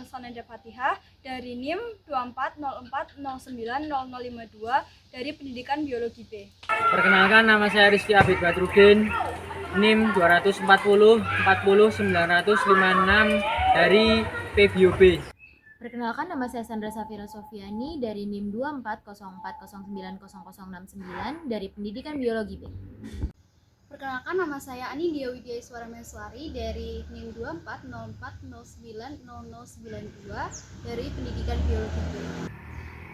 Sonenda Fatihah dari NIM 2404090052 dari Pendidikan Biologi B. Perkenalkan, nama saya Rizky Abid Badrudin, NIM 240 956 dari PBioB. Perkenalkan, nama saya Sandra Safira Sofiani dari NIM 2404090069 dari Pendidikan Biologi B. Perkenalkan, nama saya Ani Dia Widya Iswara Meswari dari NIM 2404090092 dari Pendidikan Biologi B.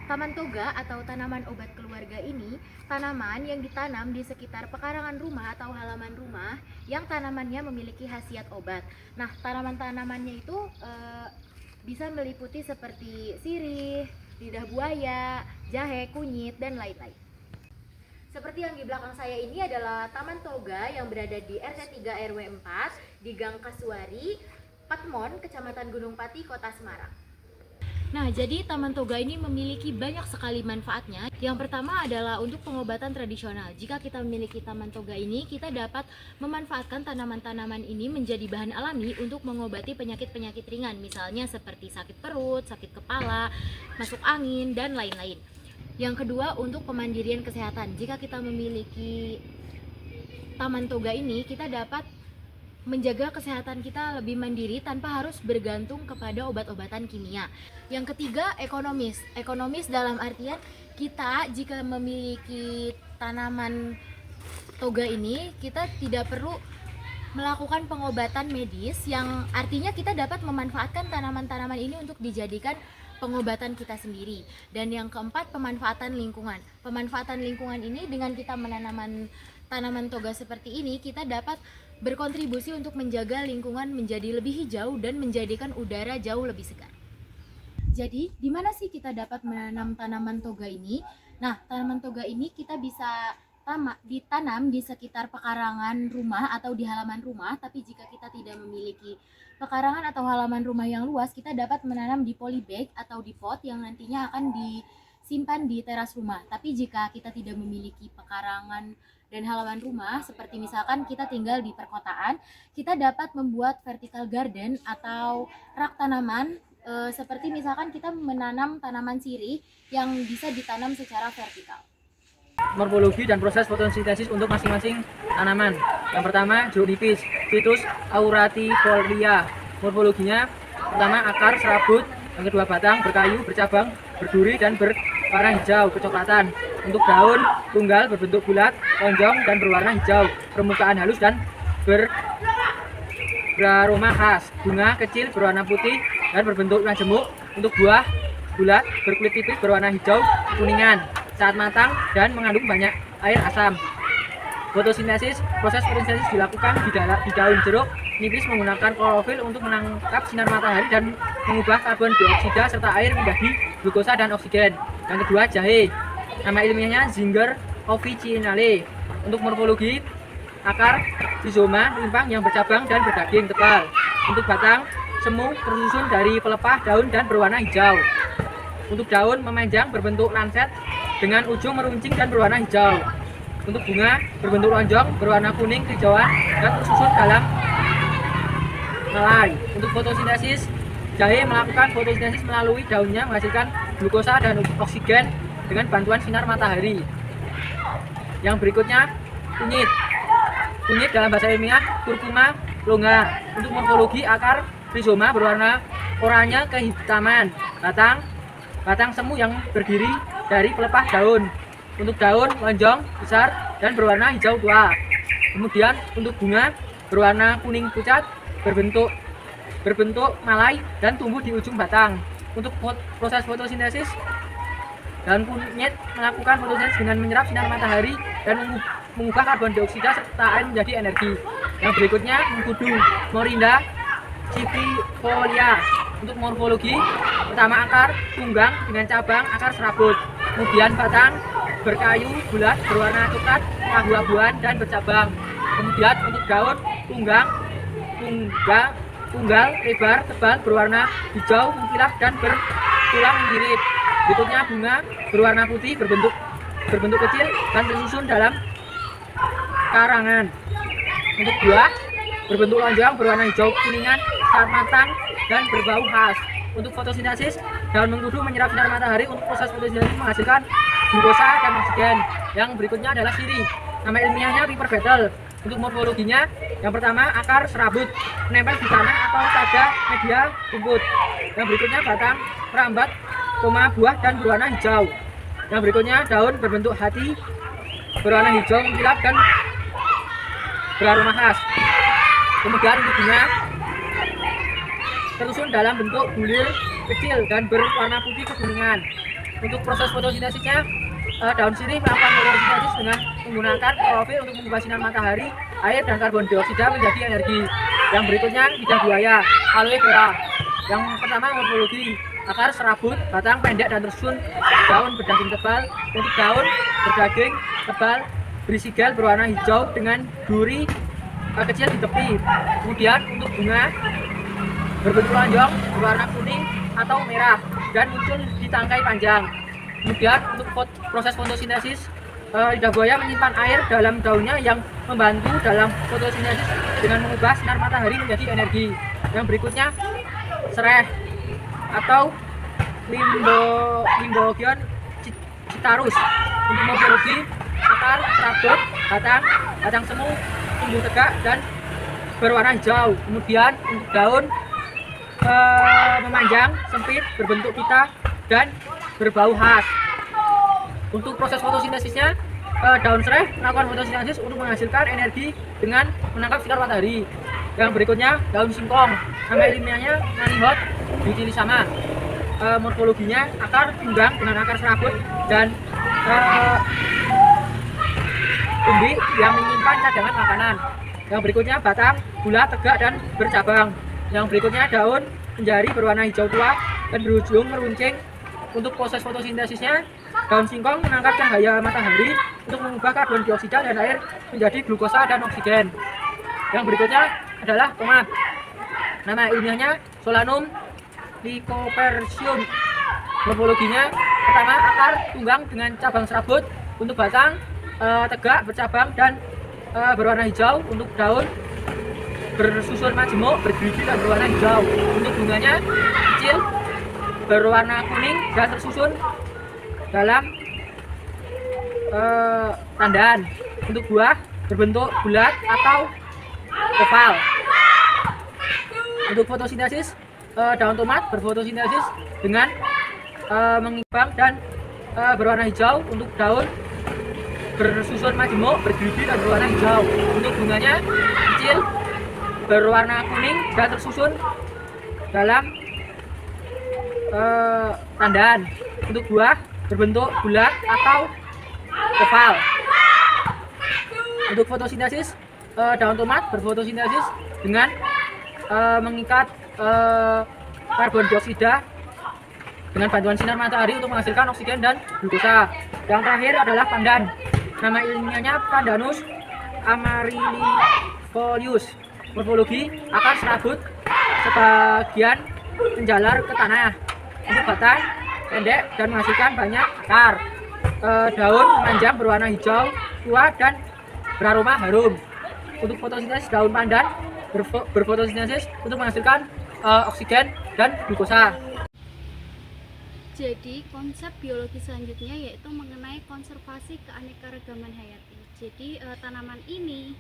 Taman toga atau tanaman obat keluarga ini tanaman yang ditanam di sekitar pekarangan rumah atau halaman rumah yang tanamannya memiliki khasiat obat. Nah, tanaman-tanamannya itu bisa meliputi seperti sirih, lidah buaya, jahe, kunyit, dan lain-lain. Seperti yang di belakang saya ini adalah Taman Toga yang berada di RT 3 RW 4 di Gang Kasuari, Patmon, Kecamatan Gunung Pati, Kota Semarang. Nah, jadi Taman Toga ini memiliki banyak sekali manfaatnya. Yang pertama adalah untuk pengobatan tradisional. Jika kita memiliki Taman Toga ini, kita dapat memanfaatkan tanaman-tanaman ini menjadi bahan alami untuk mengobati penyakit-penyakit ringan, misalnya seperti sakit perut, sakit kepala, masuk angin, dan lain-lain. Yang kedua, untuk pemandirian kesehatan. Jika kita memiliki Taman Toga ini, kita dapat menjaga kesehatan kita lebih mandiri tanpa harus bergantung kepada obat-obatan kimia. Yang ketiga, ekonomis. Ekonomis dalam artian kita jika memiliki tanaman toga ini, kita tidak perlu melakukan pengobatan medis, yang artinya kita dapat memanfaatkan tanaman-tanaman ini untuk dijadikan pengobatan kita sendiri. Dan yang keempat, pemanfaatan lingkungan. Pemanfaatan lingkungan ini dengan kita menanam tanaman toga seperti ini, kita dapat berkontribusi untuk menjaga lingkungan menjadi lebih hijau dan menjadikan udara jauh lebih segar. Jadi, di mana sih kita dapat menanam tanaman toga ini? Nah, tanaman toga ini kita bisa ditanam di sekitar pekarangan rumah atau di halaman rumah, tapi jika kita tidak memiliki pekarangan atau halaman rumah yang luas, kita dapat menanam di polybag atau di pot yang nantinya akan disimpan di teras rumah. Tapi jika kita tidak memiliki pekarangan dan halaman rumah, seperti misalkan kita tinggal di perkotaan, kita dapat membuat vertical garden atau rak tanaman, seperti misalkan kita menanam tanaman sirih yang bisa ditanam secara vertikal. Morfologi dan proses fotosintesis untuk masing-masing tanaman. Yang pertama, Geonipis, Ficus auratifolia. Morfologinya pertama akar serabut, yang kedua batang, berkayu, bercabang, berduri, dan berwarna hijau kecoklatan. Untuk daun tunggal berbentuk bulat, lonjong, dan berwarna hijau, permukaan halus dan beraroma khas. Bunga kecil berwarna putih dan berbentuk majemuk. Untuk buah bulat berkulit tipis berwarna hijau kuningan saat matang dan mengandung banyak air asam. Fotosintesis, proses fotosintesis dilakukan di daun jeruk nipis menggunakan klorofil untuk menangkap sinar matahari dan mengubah karbon dioksida serta air menjadi glukosa dan oksigen. Yang kedua, jahe. Nama ilmiahnya Zinger officinale. Untuk morfologi, akar rizoma rimpang yang bercabang dan berdaging tebal. Untuk batang, semu tersusun dari pelepah daun dan berwarna hijau. Untuk daun memanjang berbentuk lanset dengan ujung meruncing dan berwarna hijau. Untuk bunga berbentuk lonjong berwarna kuning kehijauan dan tersusun dalam helai. Untuk fotosintesis, jahe melakukan fotosintesis melalui daunnya menghasilkan glukosa dan oksigen dengan bantuan sinar matahari. Yang berikutnya, kunyit. Kunyit dalam bahasa ilmiah Curcuma longa. Untuk morfologi, akar rizoma berwarna oranye kehitaman. Batang semu yang berdiri dari pelepah daun. Untuk daun lonjong, besar, dan berwarna hijau tua. Kemudian untuk bunga berwarna kuning pucat, berbentuk malai dan tumbuh di ujung batang. Untuk proses fotosintesis, daun kunyit melakukan fotosintesis dengan menyerap sinar matahari dan mengubah karbon dioksida serta air menjadi energi. Yang berikutnya, mengkudu Morinda civifolia. Untuk morfologi, pertama akar tunggang dengan cabang akar serabut, kemudian batang berkayu bulat berwarna coklat keabu-abuan dan bercabang. Kemudian untuk daun tunggal lebar tebal berwarna hijau mengkilap dan bertulang menggirip. Berikutnya bunga berwarna putih berbentuk kecil dan tersusun dalam karangan. Untuk buah berbentuk lonjong berwarna hijau kuningan saat matang dan berbau khas. Untuk fotosintesis, daun mengkudu menyerap sinar matahari untuk proses fotosintesis menghasilkan glukosa dan oksigen. Yang berikutnya adalah sirih. Nama ilmiahnya Piper beetle. Untuk morfologinya, yang pertama akar serabut, menempel di tanah atau pada media rumput. Yang berikutnya batang merambat, buah dan berwarna hijau. Yang berikutnya daun berbentuk hati, berwarna hijau mengkilap dan beraroma khas. Kemudian untuk bunga tersusun dalam bentuk bulir kecil dan berwarna putih kekuningan. Untuk proses fotosintesisnya, daun sirih melakukan fotosintesis dengan menggunakan klorofil untuk mengubah sinar matahari, air, dan karbon dioksida menjadi energi. Yang berikutnya lidah buaya, aloe vera. Yang pertama morfologi, akar serabut, batang pendek dan tersusun, daun berdaging tebal. Untuk daun berdaging tebal berisi gel berwarna hijau dengan duri kecil di tepi. Kemudian untuk bunga berbentuk lonjong berwarna kuning atau merah dan muncul di tangkai panjang. Kemudian untuk proses fotosintesis, lidah buaya menyimpan air dalam daunnya yang membantu dalam fotosintesis dengan mengubah sinar matahari menjadi energi. Yang berikutnya sereh atau Limbogion citarus. Untuk morfologi, akar serabut, batang semu tumbuh tegak dan berwarna hijau. Kemudian untuk daun memanjang, sempit, berbentuk pita dan berbau khas. Untuk proses fotosintesisnya, daun sereh melakukan fotosintesis untuk menghasilkan energi dengan menangkap sinar matahari. Yang berikutnya daun singkong, nama ilmiahnya Nanihot butilisama. Morfologinya akar tunggang dengan akar serabut dan umbi yang menyimpan cadangan makanan. Yang berikutnya batang bulat, tegak dan bercabang. Yang berikutnya daun penjari berwarna hijau tua dan berujung meruncing. Untuk proses fotosintesisnya, daun singkong menangkap cahaya matahari untuk mengubah karbon dioksida dan air menjadi glukosa dan oksigen. Yang berikutnya adalah tomat. Nama ilmiahnya Solanum lycopodium. Morfologinya pertama akar tunggang dengan cabang serabut. Untuk batang tegak, bercabang dan berwarna hijau. Untuk daun bersusun majemuk, bergerigi dan berwarna hijau. Untuk bunganya kecil, berwarna kuning dan tersusun dalam tandaan. Untuk buah berbentuk bulat atau oval. Untuk fotosintesis, daun tomat berfotosintesis dengan mengembang dan berwarna hijau. Untuk daun bersusun majemuk, bergerigi dan berwarna hijau. Untuk bunganya kecil, berwarna kuning dan tersusun dalam tandaan. Untuk buah berbentuk bulat atau oval. Untuk fotosintesis, daun tomat berfotosintesis dengan mengikat karbon dioksida dengan bantuan sinar matahari untuk menghasilkan oksigen dan glukosa. Yang terakhir adalah pandan. Nama ilmiahnya Pandanus amarylifolius. Morfologi akar serabut, sebagian menjalar ke tanah. Untuk batang pendek dan menghasilkan banyak akar. Daun memanjang berwarna hijau tua dan beraroma harum. Untuk fotosintesis, daun pandan berfotosintesis untuk menghasilkan oksigen dan glukosa. Jadi konsep biologi selanjutnya yaitu mengenai konservasi keanekaragaman hayati. Jadi tanaman ini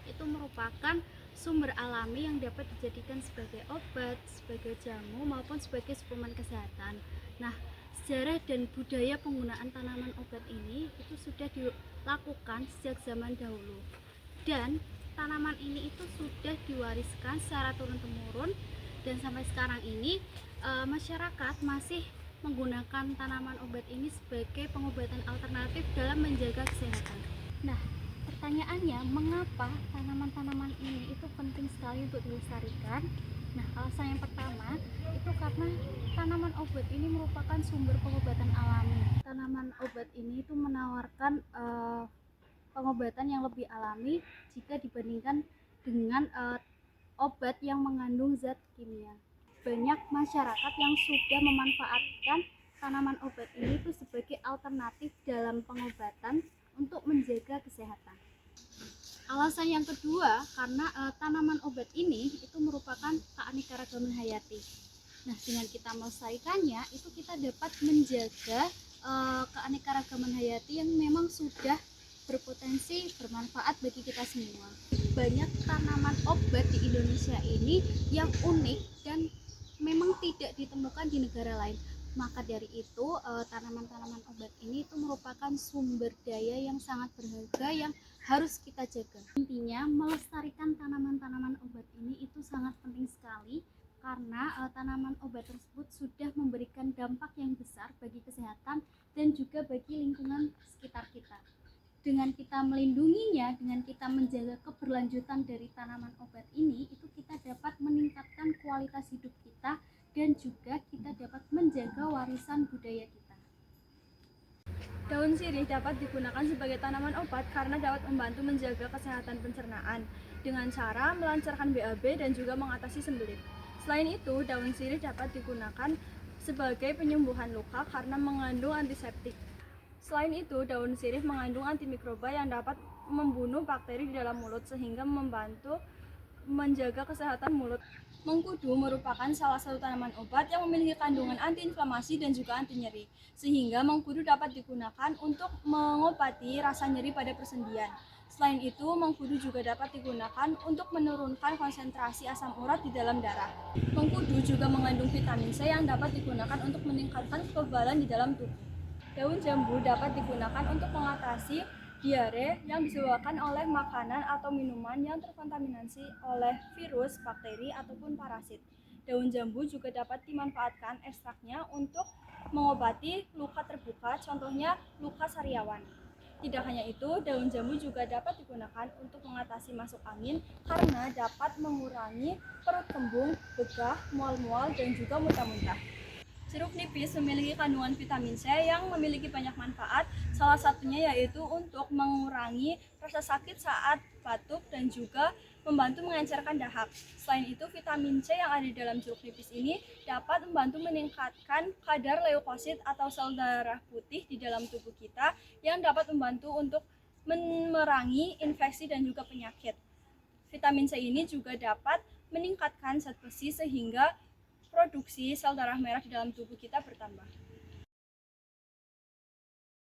itu merupakan sumber alami yang dapat dijadikan sebagai obat, sebagai jamu maupun sebagai suplemen kesehatan. Nah, sejarah dan budaya penggunaan tanaman obat ini itu sudah dilakukan sejak zaman dahulu. Dan tanaman ini itu sudah diwariskan secara turun-temurun dan sampai sekarang ini masyarakat masih menggunakan tanaman obat ini sebagai pengobatan alternatif dalam menjaga kesehatan. Nah, pertanyaannya, mengapa tanaman-tanaman ini itu penting sekali untuk dilestarikan? Nah, alasan yang pertama itu karena tanaman obat ini merupakan sumber pengobatan alami. Tanaman obat ini itu menawarkan pengobatan yang lebih alami jika dibandingkan dengan obat yang mengandung zat kimia. Banyak masyarakat yang sudah memanfaatkan tanaman obat ini itu sebagai alternatif dalam pengobatan untuk menjaga kesehatan. Alasan yang kedua, karena tanaman obat ini itu merupakan keanekaragaman hayati. Nah, dengan kita melestarikannya, itu kita dapat menjaga keanekaragaman hayati yang memang sudah berpotensi bermanfaat bagi kita semua. Banyak tanaman obat di Indonesia ini yang unik dan memang tidak ditemukan di negara lain. Maka dari itu, tanaman-tanaman obat ini itu merupakan sumber daya yang sangat berharga yang harus kita jaga. Intinya, melestarikan tanaman-tanaman obat ini itu sangat penting sekali karena tanaman obat tersebut sudah memberikan dampak yang besar bagi kesehatan dan juga bagi lingkungan sekitar kita. Dengan kita melindunginya, dengan kita menjaga keberlanjutan dari tanaman obat ini, itu kita dapat meningkatkan kualitas hidup kita dan juga kita dapat menjaga warisan budaya kita. Daun sirih dapat digunakan sebagai tanaman obat karena dapat membantu menjaga kesehatan pencernaan dengan cara melancarkan BAB dan juga mengatasi sembelit. Selain itu, daun sirih dapat digunakan sebagai penyembuhan luka karena mengandung antiseptik. Selain itu, daun sirih mengandung antimikroba yang dapat membunuh bakteri di dalam mulut sehingga membantu menjaga kesehatan mulut. Mengkudu merupakan salah satu tanaman obat yang memiliki kandungan antiinflamasi dan juga anti nyeri, sehingga mengkudu dapat digunakan untuk mengobati rasa nyeri pada persendian. Selain itu, mengkudu juga dapat digunakan untuk menurunkan konsentrasi asam urat di dalam darah. Mengkudu juga mengandung vitamin C yang dapat digunakan untuk meningkatkan kekebalan di dalam tubuh. Daun jambu dapat digunakan untuk mengatasi diare yang disebabkan oleh makanan atau minuman yang terkontaminasi oleh virus, bakteri, ataupun parasit. Daun jambu juga dapat dimanfaatkan ekstraknya untuk mengobati luka terbuka, contohnya luka sariawan. Tidak hanya itu, daun jambu juga dapat digunakan untuk mengatasi masuk angin karena dapat mengurangi perut kembung, begah, mual-mual, dan juga muntah-muntah. Jeruk nipis memiliki kandungan vitamin C yang memiliki banyak manfaat, salah satunya yaitu untuk mengurangi rasa sakit saat batuk dan juga membantu mengencerkan dahak. Selain itu, vitamin C yang ada di dalam jeruk nipis ini dapat membantu meningkatkan kadar leukosit atau sel darah putih di dalam tubuh kita yang dapat membantu untuk memerangi infeksi dan juga penyakit. Vitamin C ini juga dapat meningkatkan zat besi sehingga produksi sel darah merah di dalam tubuh kita bertambah.